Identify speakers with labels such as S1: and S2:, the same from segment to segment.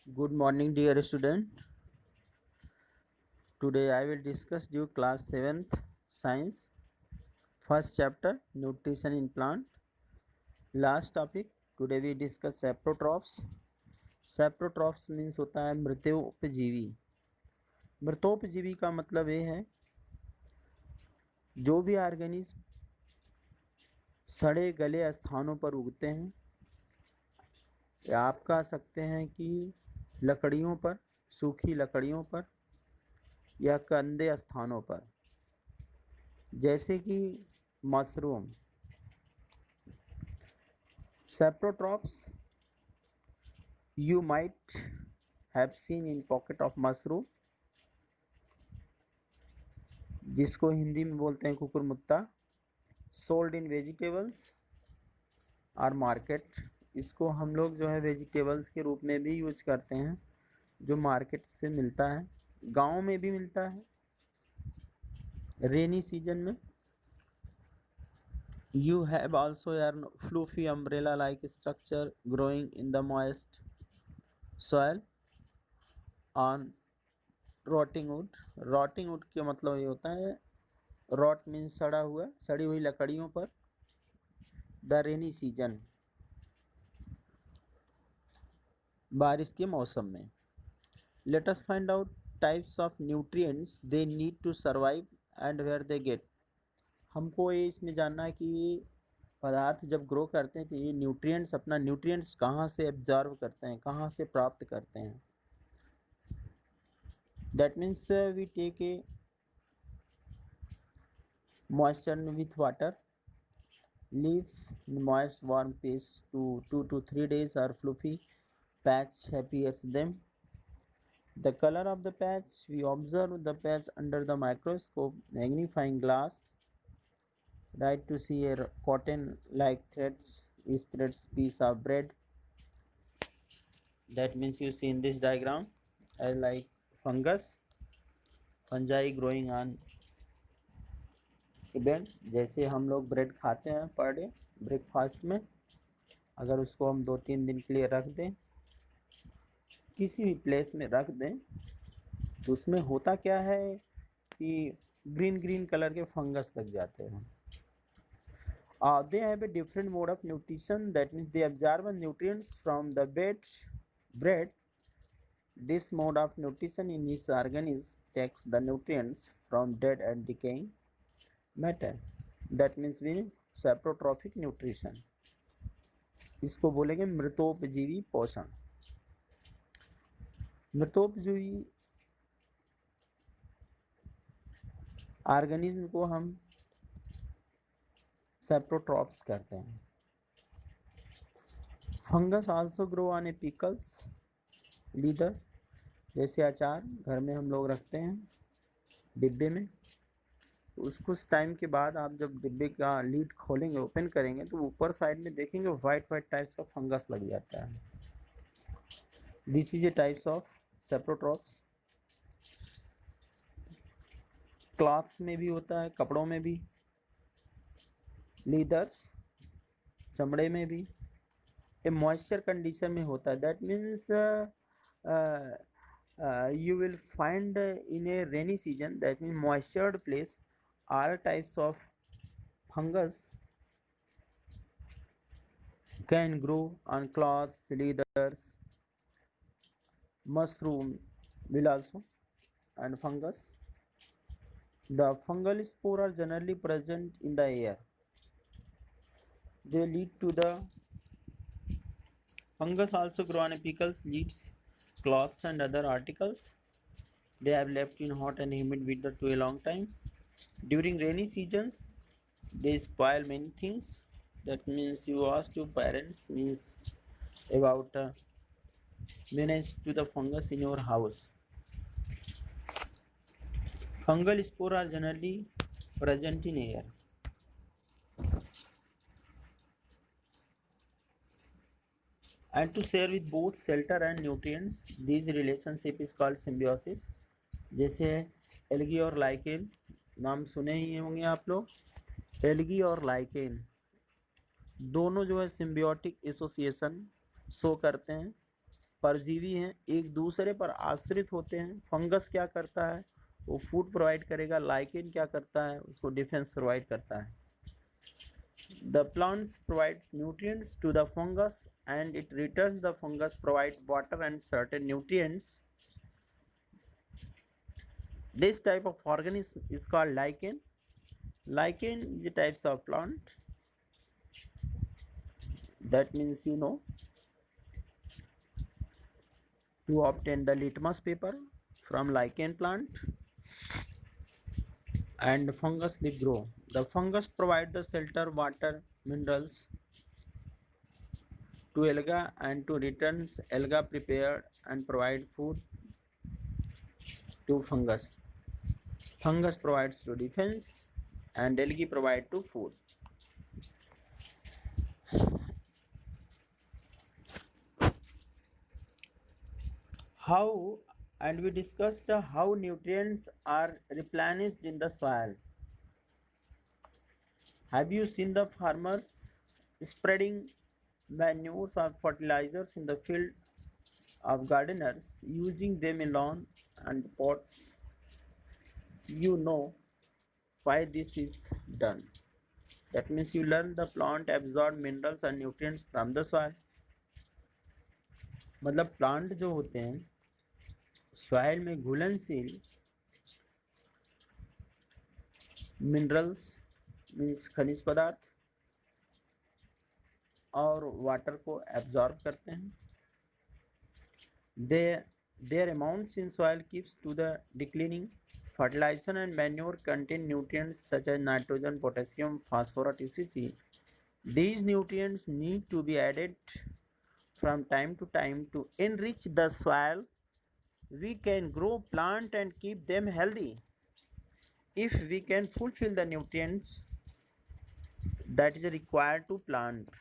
S1: Good morning, dear student. Today I will discuss you class 7th science first chapter nutrition in plant. Last topic today we discuss saprotrophs. Saprotrophs means होता है मृतोपजीवी। मृतोपजीवी का मतलब ये है जो भी organism सड़े गले स्थानों पर उगते हैं या आप कह सकते हैं कि लकड़ियों पर, सूखी लकड़ियों पर या गंदे स्थानों पर, जैसे कि mushroom. Saprotrophs you might have seen in pocket of mushroom, जिसको हिंदी में बोलते हैं कुकुरमुत्ता, sold in vegetables और मार्केट। इसको हम लोग जो है वेजिटेबल्स के रूप में भी यूज करते हैं, जो मार्केट से मिलता है, गांव में भी मिलता है रेनी सीजन में। You have also a fluffy umbrella-like structure growing in the moist soil on rotting wood। rotting wood का मतलब ये होता है, rot मीन्स सड़ा हुआ, सड़ी हुई लकड़ियों पर। द रेनी सीजन, बारिश के मौसम में। Let us find out types of nutrients they need to survive and where they get. हमको ये इसमें जानना है कि ये पदार्थ जब ग्रो करते हैं तो ये न्यूट्रिएंट्स अपना न्यूट्रिएंट्स कहाँ से एब्जॉर्व करते हैं, कहाँ से प्राप्त करते हैं। That means we take a moisture with water, leave moist warm paste to 2 to 3 days or fluffy patch appears them. The color of the patch, we observe the patch under the microscope magnifying glass, right, to see a cotton like threads spreads piece of bread. That means you see in this diagram like fungi growing on event. जैसे हम लोग bread खाते हैं per day breakfast में, अगर उसको हम 2-3 दिन के लिए रख दें, किसी भी प्लेस में रख दें, तो उसमें होता क्या है कि ग्रीन ग्रीन कलर के फंगस लग जाते हैं। They have a different mode of nutrition, that means they absorb nutrients from the bread. This mode of nutrition in this organism takes the nutrients from dead and decaying matter. That means we saprotrophic nutrition, इसको बोलेंगे मृतोपजीवी पोषण। मृतोपजीवी organism को हम saprotrophs कहते हैं। Fungus also grow on A pickles leather, जैसे अचार घर में हम लोग रखते हैं डिब्बे में, उस कुछ टाइम के बाद आप जब डिब्बे का लीड खोलेंगे, ओपन करेंगे, तो ऊपर साइड में देखेंगे वाइट टाइप्स का फंगस लग जाता है। This is a types of saprotrophs. Clothes में भी होता है, कपड़ों में भी, लीदर्स चमड़े में भी। ए मॉइस्चर कंडीशन में होता है, that means you will find in a rainy season, that means moistured place, all types of fungus can grow on cloths, leathers, mushroom will also, and fungus. The fungal spore are generally present in the air. They lead to the fungus also grow on pickles, leaves, cloths and other articles. They have left in hot and humid weather to a long time. During rainy seasons, they spoil many things. That means you ask your parents means about menace to the fungus in your house. Fungal spores are generally present in air. And to share with both shelter and nutrients, this relationship is called symbiosis. जैसे algae और lichen, नाम सुने ही होंगे आप लोग। Algae और lichen दोनों जो है सिम्बियोटिक एसोसिएशन शो करते हैं। परजीवी हैं, एक दूसरे पर आश्रित होते हैं। फंगस क्या करता है, वो फूड प्रोवाइड करेगा। लाइकेन क्या करता है, उसको डिफेंस प्रोवाइड करता है। The plants provides nutrients to the fungus and it returns the fungus provide water and certain nutrients. This type of organism is called lichen. Lichen is a type of plant. That means to obtain the litmus paper from lichen plant and fungus leaf grow. The fungus provide the shelter, water, minerals to alga and to returns alga prepared and provide food to fungus. Fungus provides to defense and algae provide to food. How, and we discussed how nutrients are replenished in the soil. Have you seen the farmers spreading manures or fertilizers in the field of gardeners using them in lawn and pots? You know why this is done. That means you learn the plant absorb minerals and nutrients from the soil. मतलब plant जो होते हैं soil में घुलनशील minerals means खनिज पदार्थ और water को एब्जॉर्ब करते हैं। Their amounts in soil keeps to the declining. Fertilizer and manure contain nutrients such as nitrogen, potassium, phosphorus, etc. These nutrients need to be added from time to time to enrich the soil. We can grow plant and keep them healthy if we can fulfill the nutrients that is required to plant.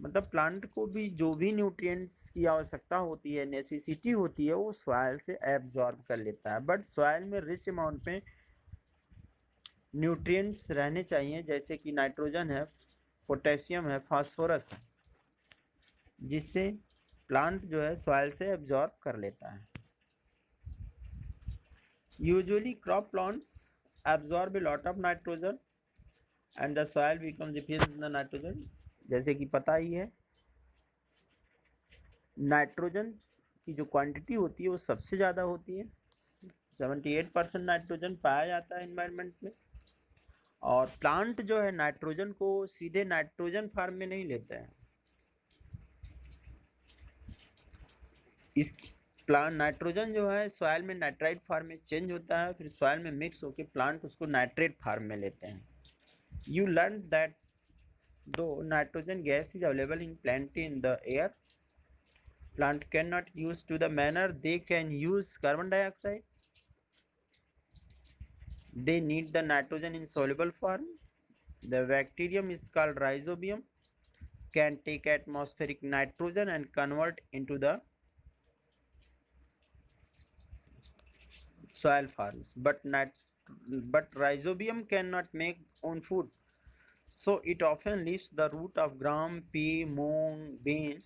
S1: मतलब plant को भी जो भी nutrients की आवश्यकता होती है, necessity होती है, वो सॉइल से एब्जॉर्ब कर लेता है। बट सॉइल में रिच अमाउंट में न्यूट्रिएंट्स रहने चाहिए, जैसे कि नाइट्रोजन है, पोटेशियम है, फास्फोरस है, जिससे प्लांट जो है सॉइल से एब्जॉर्ब कर लेता है। Usually crop plants absorb a lot of nitrogen and the soil becomes deficient in the nitrogen. जैसे कि पता ही है नाइट्रोजन की जो क्वांटिटी होती है वो सबसे ज़्यादा होती है। 78% नाइट्रोजन पाया जाता है एनवायरनमेंट में। और प्लांट जो है नाइट्रोजन को सीधे नाइट्रोजन फार्म में नहीं लेते हैं। इस प्लांट नाइट्रोजन जो है सॉइल में नाइट्राइट फार्म में चेंज होता है, फिर सॉइल में मिक्स होकर प्लांट उसको नाइट्रेट फार्म में लेते हैं। You learn that though nitrogen gas is available in plenty in the air, plant cannot use to the manner they can use carbon dioxide. They need the nitrogen in soluble form. The bacterium is called rhizobium, can take atmospheric nitrogen and convert into the soil forms, but rhizobium cannot make own food. So it often leaves the root of gram, pea, moong, bean,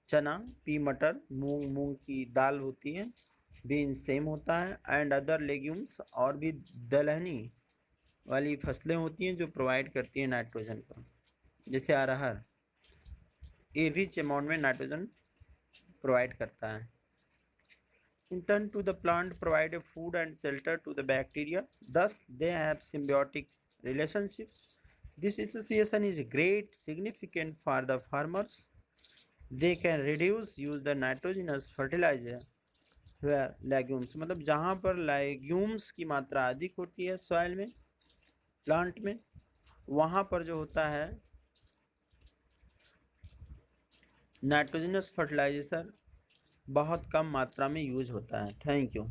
S1: चना, P मटर, मूंग की दाल होती है, been same होता है, and other legumes, और भी दलहनी वाली फसलें होती हैं जो प्रोवाइड करती हैं नाइट्रोजन का, जैसे अरहर, ये रिच अमाउंट में नाइट्रोजन प्रोवाइड करता है। In turn to the plant provide food and shelter to the bacteria, thus they have symbiotic relationships. This association is great significant for the farmers. They can reduce use the nitrogenous fertilizer where legumes, मतलब जहाँ पर legumes की मात्रा अधिक होती है soil में, plant में, वहाँ पर जो होता है नाइट्रोजनस फर्टिलाइजेशन बहुत कम मात्रा में यूज होता है। Thank you.